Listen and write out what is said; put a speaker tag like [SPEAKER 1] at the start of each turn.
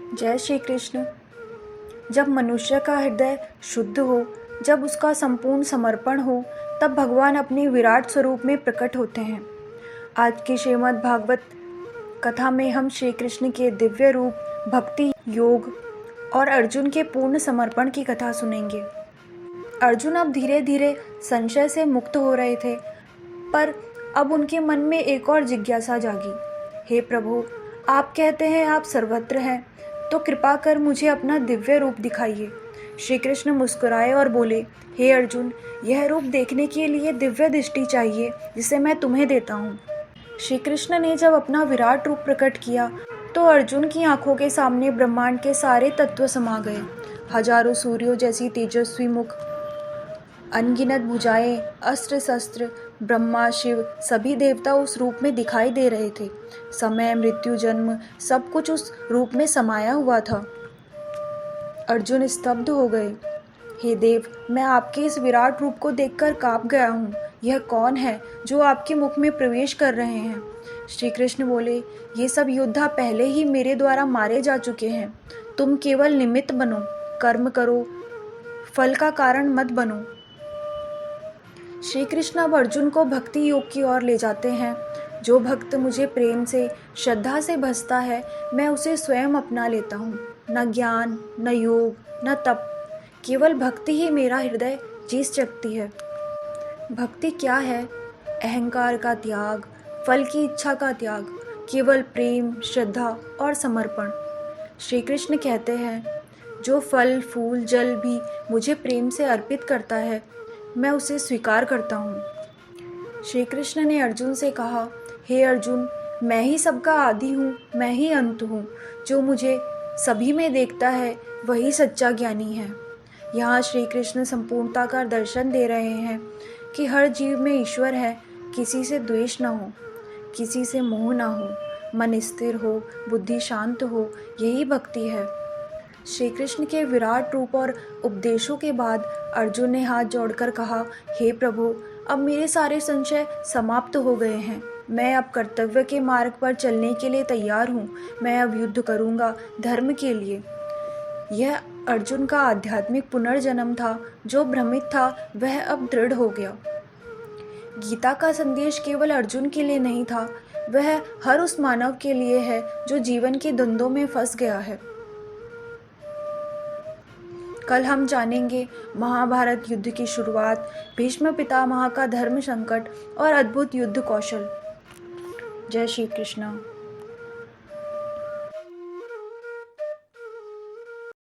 [SPEAKER 1] जय श्री कृष्ण। जब मनुष्य का हृदय शुद्ध हो, जब उसका संपूर्ण समर्पण हो, तब भगवान अपने विराट स्वरूप में प्रकट होते हैं। आज की श्रीमद् भागवत कथा में हम श्री कृष्ण के दिव्य रूप, भक्ति योग और अर्जुन के पूर्ण समर्पण की कथा सुनेंगे। अर्जुन अब धीरे धीरे संशय से मुक्त हो रहे थे, पर अब उनके मन में एक और जिज्ञासा जागी। हे प्रभु, आप कहते हैं आप सर्वत्र हैं, तो कृपा कर मुझे अपना दिव्य रूप दिखाइए। श्री कृष्ण मुस्कुराए और बोले, हे अर्जुन, यह रूप देखने के लिए दिव्य दृष्टि चाहिए, जिसे मैं तुम्हें देता हूँ। श्री कृष्ण ने जब अपना विराट रूप प्रकट किया तो अर्जुन की आंखों के सामने ब्रह्मांड के सारे तत्व समा गए। हजारों सूर्यों जैसी तेजस्वी मुख, अनगिनत भुजाएं, अस्त्र शस्त्र, ब्रह्मा शिव सभी देवता उस रूप में दिखाई दे रहे थे। समय, मृत्यु, जन्म सब कुछ उस रूप में समाया हुआ था। अर्जुन स्तब्ध हो गए। हे देव, मैं आपके इस विराट रूप को देखकर कांप गया हूँ। यह कौन है जो आपके मुख में प्रवेश कर रहे हैं? श्री कृष्ण बोले, ये सब योद्धा पहले ही मेरे द्वारा मारे जा चुके हैं। तुम केवल निमित्त बनो, कर्म करो, फल का कारण मत बनो। श्री कृष्ण अब अर्जुन को भक्ति योग की ओर ले जाते हैं। जो भक्त मुझे प्रेम से, श्रद्धा से भजता है, मैं उसे स्वयं अपना लेता हूँ। न ज्ञान, न योग, न तप, केवल भक्ति ही मेरा हृदय जीत सकती है। भक्ति क्या है? अहंकार का त्याग, फल की इच्छा का त्याग, केवल प्रेम, श्रद्धा और समर्पण। श्री कृष्ण कहते हैं, जो फल, फूल, जल भी मुझे प्रेम से अर्पित करता है, मैं उसे स्वीकार करता हूँ। श्री कृष्ण ने अर्जुन से कहा, हे अर्जुन, मैं ही सबका आदि हूँ, मैं ही अंत हूँ। जो मुझे सभी में देखता है, वही सच्चा ज्ञानी है। यहाँ श्री कृष्ण संपूर्णता का दर्शन दे रहे हैं कि हर जीव में ईश्वर है। किसी से द्वेष न हो, किसी से मोह न हो, मन स्थिर हो, बुद्धि शांत हो, यही भक्ति है। श्री कृष्ण के विराट रूप और उपदेशों के बाद अर्जुन ने हाथ जोड़कर कहा, हे प्रभु, अब मेरे सारे संशय समाप्त हो गए हैं। मैं अब कर्तव्य के मार्ग पर चलने के लिए तैयार हूँ। मैं अब युद्ध करूँगा धर्म के लिए। यह अर्जुन का आध्यात्मिक पुनर्जन्म था। जो भ्रमित था वह अब दृढ़ हो गया। गीता का संदेश केवल अर्जुन के लिए नहीं था, वह हर उस मानव के लिए है जो जीवन के द्वंद्वों में फंस गया है। कल हम जानेंगे महाभारत युद्ध की शुरुआत, भीष्म पितामह का धर्म संकट और अद्भुत युद्ध कौशल। जय श्री कृष्ण।